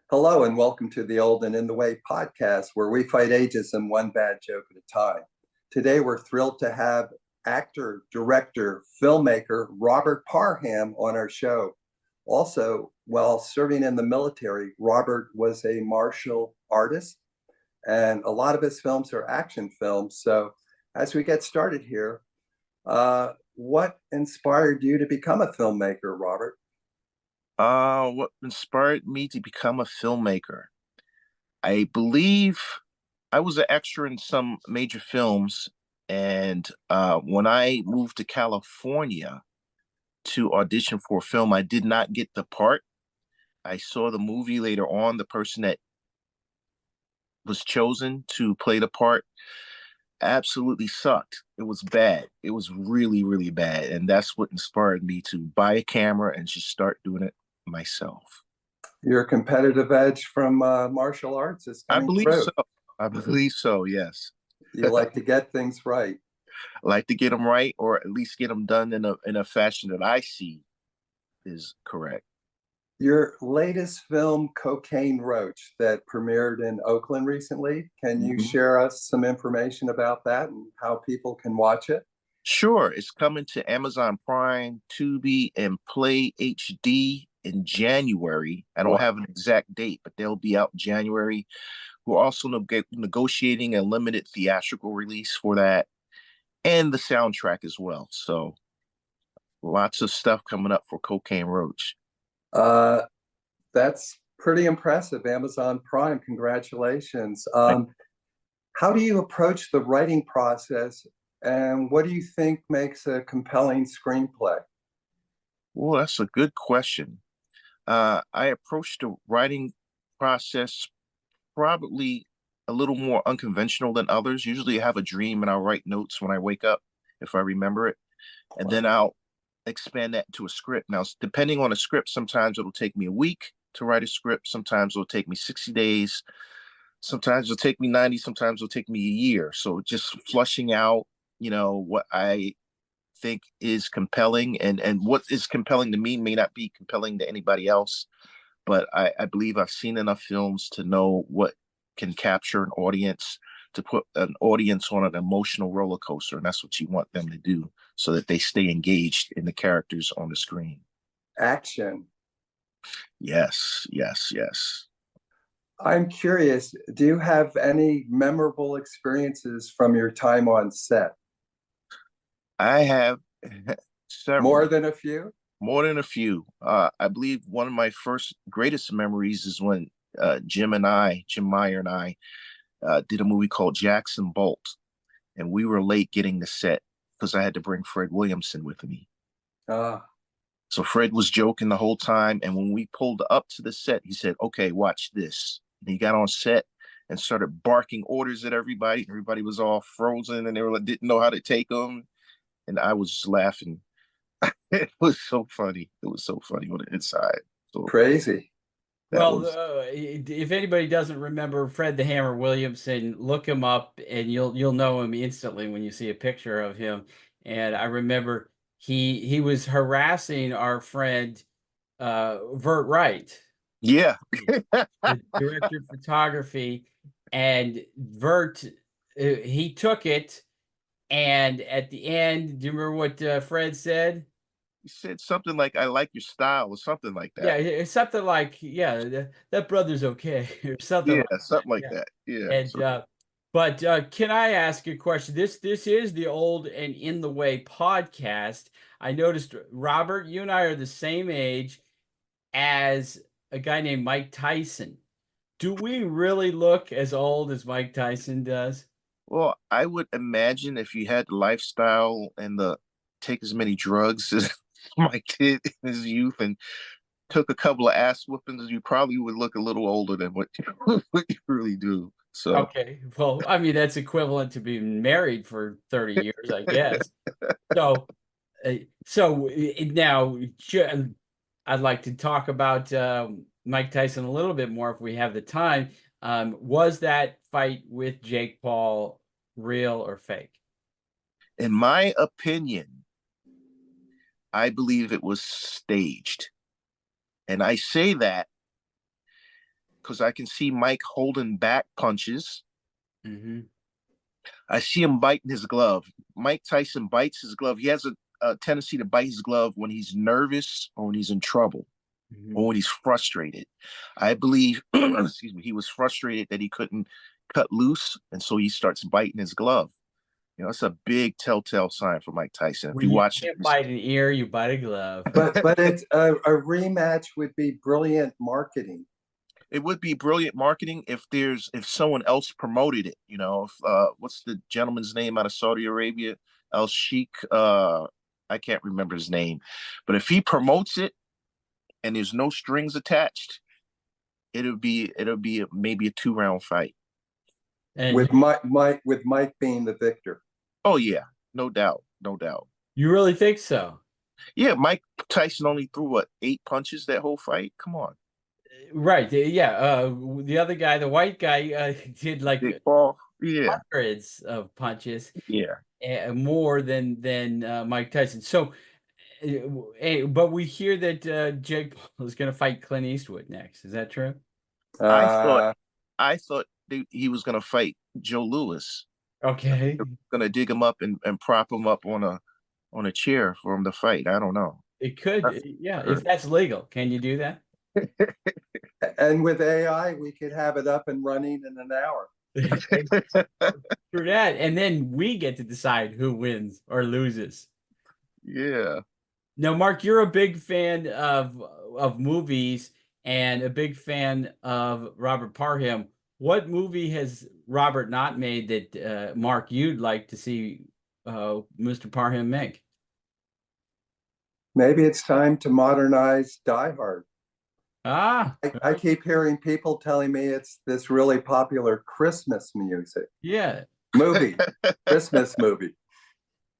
Hello and welcome to the Old and In the Way podcast, where we fight ageism one bad joke at a time. Today, we're thrilled to have actor, director, filmmaker Robert Parham on our show. Also, while serving in the military, Robert was a martial artist, and a lot of his films are action films. So, as we get started here, what inspired you to become a filmmaker, Robert? What inspired me to become a filmmaker? I believe I was an extra in some major films, and when I moved to California to audition for a film, I did not get the part. I saw the movie later on. The person that was chosen to play the part absolutely sucked. It was bad. It was really, really bad. And that's what inspired me to buy a camera and just start doing it myself. Your competitive edge from martial arts is I coming believe through. so. I believe so, yes. You like to get things right. I like to get them right, or at least get them done in a fashion that I see is correct. Your latest film, Cocaine Roach, that premiered in Oakland recently, can you Mhm. share us some information about that and how people can watch it? Sure, it's coming to Amazon Prime, Tubi, and Play HD in January. I don't Wow. have an exact date, but they'll be out in January. We're also negotiating a limited theatrical release for that and the soundtrack as well. So lots of stuff coming up for Cocaine Roach. Uh, that's pretty impressive. Amazon Prime, congratulations. How do you approach the writing process, and what do you think makes a compelling screenplay? Well, that's a good question. I approached the writing process probably a little more unconventional than others. Usually I have a dream and I'll write notes when I wake up if I remember it, and then I'll expand that into a script. Now, depending on the script, sometimes it'll take me a week to write a script, sometimes it'll take me 60 days, sometimes it'll take me 90, sometimes it'll take me a year. So just flushing out, what I think is compelling, and what is compelling to me may not be compelling to anybody else, but I believe I've seen enough films to know what can capture an audience, to put an audience on an emotional roller coaster. And that's what you want them to do so that they stay engaged in the characters on the screen. Action. Yes, yes, yes. I'm curious, do you have any memorable experiences from your time on set? I have More several, than a few? more than a few. I believe one of my first greatest memories is when Jim Meyer and I did a movie called Jackson Bolt, and we were late getting the set because I had to bring Fred Williamson with me. Uh, So Fred was joking the whole time, and when we pulled up to the set, he said, "Okay, watch this." And he got on set and started barking orders at everybody. Everybody was all frozen, and they didn't know how to take them. And I was just laughing. It was so funny. It was so funny on the inside. So Crazy. that Well, was if anybody doesn't remember Fred the Hammer Williamson, look him up and you'll know him instantly when you see a picture of him. And I remember he was harassing our friend Vert Wright, yeah. the director of photography, and Vert he took it, and at the end, do you remember what Fred said? He said something like, "I like your style," or something like Yeah, that. it's something like, yeah, that brother's okay, or something Yeah, like something like that. that. Yeah. Yeah. And So but can I ask a question? This is the Old and In the Way podcast. I noticed, Robert, you and I are the same age as a guy named Mike Tyson. Do we really look as old as Mike Tyson does? well, I would imagine if you had the lifestyle and the take as many drugs as Mike did in his youth and took a couple of ass whoopings, you probably would look a little older than what what you really do. So Okay, well, I mean that's equivalent to being married for 30 years, I guess. So, now I'd like to talk about Mike Tyson a little bit more if we have the time. Was that fight with Jake Paul real or fake? in my opinion, I believe it was staged. And I say that because I can see Mike holding back punches. Mm-hmm. I see him biting his glove. Mike Tyson bites his glove. He has a tendency to bite his glove when he's nervous or when he's in trouble Mm-hmm. or when he's frustrated. I believe, excuse me, he was frustrated that he couldn't cut loose, and so he starts biting his glove. You know, it's a big telltale sign for Mike Tyson. If When you you watch can't bite an ear, you bite a glove. But it's a rematch would be brilliant marketing. it would be brilliant marketing if someone else promoted it. You know, if what's the gentleman's name out of Saudi Arabia? Al Sheikh. I can't remember his name, but if he promotes it and there's no strings attached, it'll be maybe a 2-round fight. And With Mike being the victor. Oh yeah, no doubt, no doubt. you really think so? Yeah, Mike Tyson only threw what 8 punches that whole fight. Come on, Right. Yeah. The other guy, the white guy, did like Big Paul. Yeah, hundreds of punches, yeah. more than Mike Tyson. So, but we hear that Jake Paul is going to fight Clint Eastwood next. Is that true? I thought Uh, he was gonna fight Joe Louis. Okay. Gonna dig him up and prop him up on a chair for him to fight. I don't know. It could. Yeah. If Heard. that's legal, can you do that? and with AI, we could have it up and running in an hour. True that. And then we get to decide who wins or loses. Yeah. Now, Mark, you're a big fan of movies and a big fan of Robert Parham. What movie has Robert not made that Mark you'd like to see Mr. Parham make? Maybe it's time to modernize Die Hard. Ah, I keep hearing people telling me it's this really popular Christmas yeah, Christmas movie.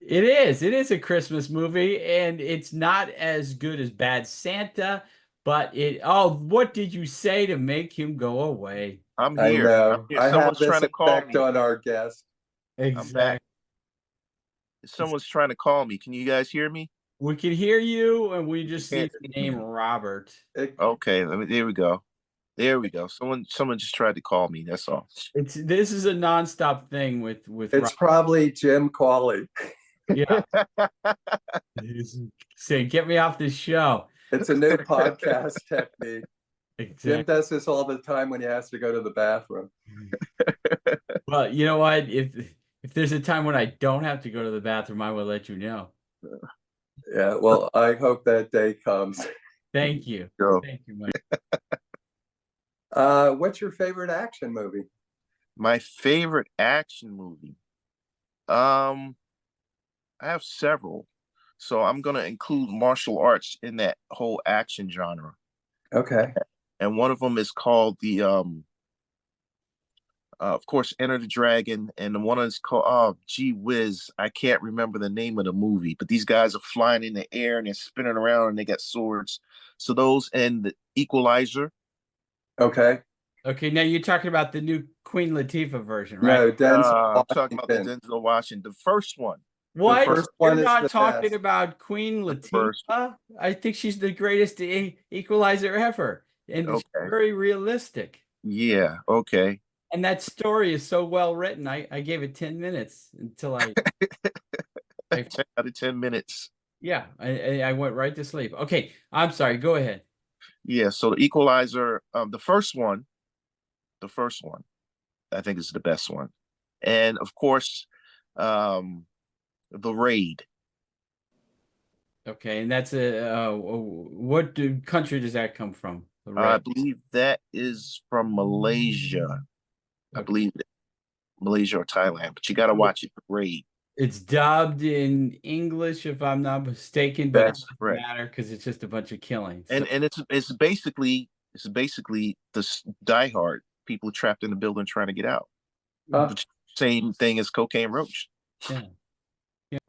it is. It is a Christmas movie, and it's not as good as Bad Santa, but it. Oh, what did you say to make him go away? I'm I here. know. I have Someone's this trying to call effect me. on our guest. I'm back. Someone's trying to call me. Can you guys hear me? We can hear you, and we just see can't the see name me. Robert. Okay, there we go. There we go. Someone just tried to call me. That's all. This is a nonstop thing with It's Robert. probably Jim Cawley. Yeah. He's saying, get me off this show. It's a new podcast technique. Jim Exactly. does this all the time when he has to go to the bathroom. Well, you know what? If there's a time when I don't have to go to the bathroom, I will let you know. Yeah, well, I hope that day comes. Thank you. Go. Thank you, Mike. What's your favorite action movie? My favorite action movie. I have several, so I'm gonna include martial arts in that whole action genre. Okay. And one of them is called of course, Enter the Dragon, and the one is called, oh, gee whiz, I can't remember the name of the movie, but these guys are flying in the air and they're spinning around and they got swords. So those and the Equalizer. Okay. Okay, now you're talking about the new Queen Latifah version, right? No, Denzel I'm talking about the Washington. Denzel Washington, the first one. What? first You're one is not the talking best. about Queen The first. Latifah? I think she's the greatest equalizer ever. And it's Okay. very realistic. Yeah. Okay. And that story is so well written. I gave it 10 minutes until I 10 out of 10 minutes. yeah, I went right to sleep. Okay, I'm sorry. Go ahead. Yeah. So the Equalizer, the first one, I think is the best one. And of course, The Raid. Okay, and that's what country does that come from? The I Raid. believe that is from Malaysia. I believe Malaysia or Thailand, but you got to watch it. The Raid. It's dubbed in English, if I'm not mistaken, but it That's doesn't correct. matter because it's just a bunch of killing. And it's basically the Die Hard, people trapped in the building trying to get out. Which, same thing as Cocaine Roach. Yeah.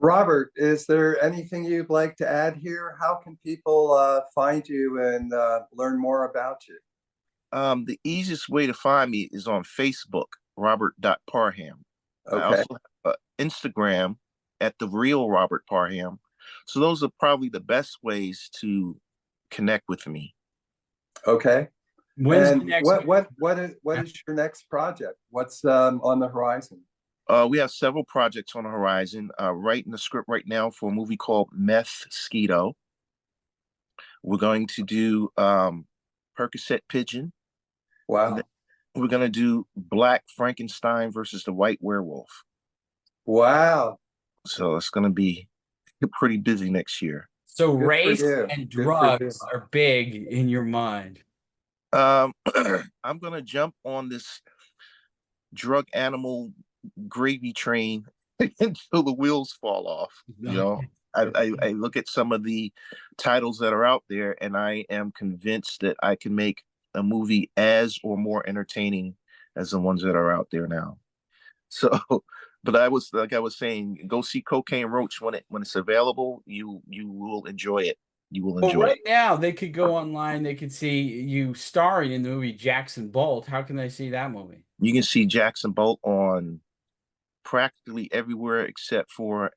Robert, is there anything you'd like to add here? How can people find you and learn more about you? The easiest way to find me is on Facebook, Robert.Parham. Okay. I also have Instagram at The Real Robert Parham. So those are probably the best ways to connect with me. Okay. When's the And next what is your next project? What's on the horizon? We have several projects on the horizon. Writing the script right now for a movie called Meth-Skeeto. We're going to do Percocet Pigeon. Wow. We're going to do Black Frankenstein versus the White Werewolf. Wow. So it's going to be pretty busy next year. So Good for race you. and Good for you. drugs are big in your mind. I'm going to jump on this drug animal gravy train until the wheels fall off. You know, I look at some of the titles that are out there, and I am convinced that I can make a movie as or more entertaining as the ones that are out there now. So, but I was saying, go see Cocaine Roach when it's available. You will enjoy it. You will Well, enjoy right it. now they could go online. They could see you starring in the movie Jackson Bolt. How can they see that movie? You can see Jackson Bolt on practically everywhere except for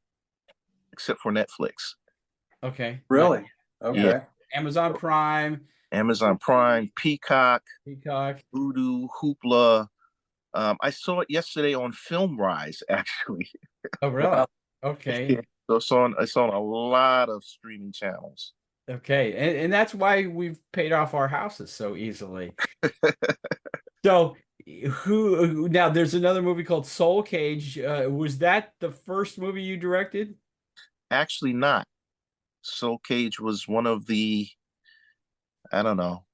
Netflix. Okay. Really? Okay. Yeah. Amazon Prime, Amazon Prime, Peacock, Peacock. Voodoo, Hoopla. I saw it yesterday on Film Rise, actually. Oh, really? Wow. Okay. So it's on a lot of streaming channels. Okay. And that's why we've paid off our houses so easily. So who now there's another movie called Soul Cage. Was that the first movie you directed? Actually, not. Soul Cage was one of the, I don't know,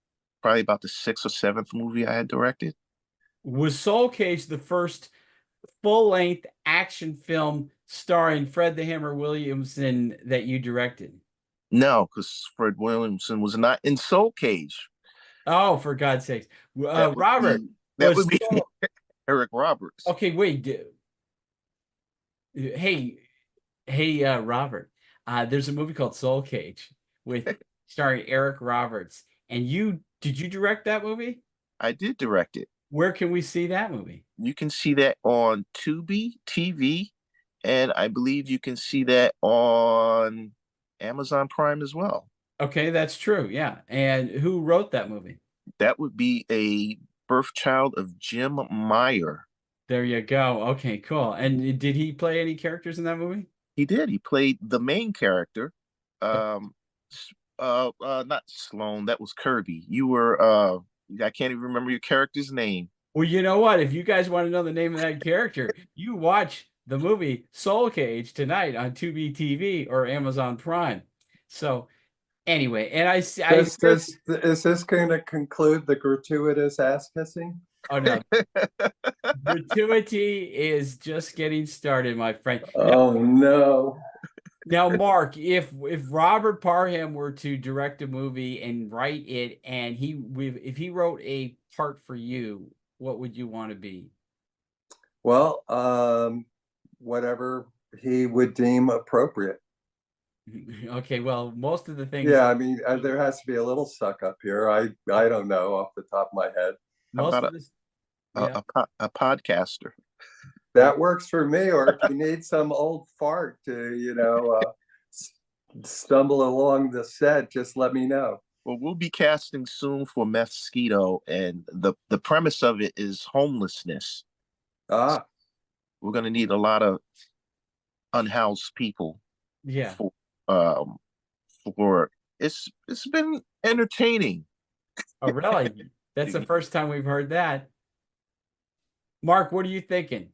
probably about the sixth or seventh movie I had directed. Was Soul Cage the first full-length action film starring Fred the Hammer Williamson that you directed? No, because Fred Williamson was not in Soul Cage. Oh, for God's sakes. That would Robert be that was would be Eric Roberts. okay, wait. Hey, Robert. There's a movie called Soul Cage with starring Eric Roberts. And did you direct that movie? I did direct it. Where can we see that movie? You can see that on Tubi TV, and I believe you can see that on Amazon Prime as well. Okay, that's true. Yeah. And who wrote that movie? That would be a birth child of Jim Meyer. There you go. Okay, cool. And did he play any characters in that movie? He did. He played the main character. Not Sloan. That was Kirby. You were I can't even remember your character's name. Well, you know what? If you guys want to know the name of that character, you watch the movie Soul Cage tonight on Tubi TV or Amazon Prime. So anyway, and Is this going to conclude the gratuitous ass kissing? oh no, gratuity is just getting started, my friend. Oh no. Now, Mark, if Robert Parham were to direct a movie and write it, and if he wrote a part for you, what would you want to be? Well, whatever he would deem appropriate. Okay, well, most of the things. Yeah, I mean, there has to be a little suck up here. I don't know off the top of my head. How Most about of this, yeah. a podcaster? That works for me. Or if you need some old fart to, stumble along the set, just let me know. Well, we'll be casting soon for Meth-Skeeto, and the premise of it is homelessness. Ah, We're going to need a lot of unhoused people. Yeah. For it's been entertaining. Oh, really? That's the first time we've heard that. Mark, what are you thinking?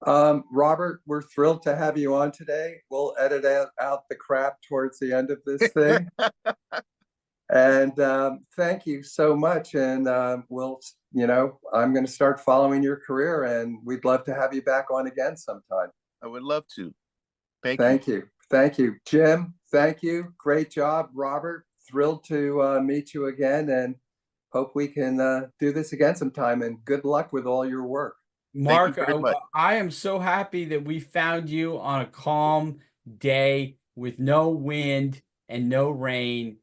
Robert, we're thrilled to have you on today. We'll edit out the crap towards the end of this thing. And thank you so much. And I'm going to start following your career, and we'd love to have you back on again sometime. I would love to. Thank you. Thank you, Jim. Thank you. Great job, Robert. Thrilled to meet you again, and hope we can do this again sometime. And good luck with all your work. Mark, I am so happy that we found you on a calm day with no wind and no rain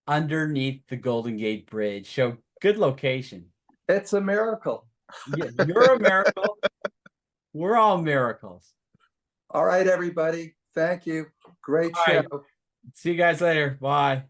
underneath the Golden Gate Bridge. So good location. It's a miracle. Yeah, you're a miracle. We're all miracles. All right, everybody. Thank you. Great show. See you guys later. Bye.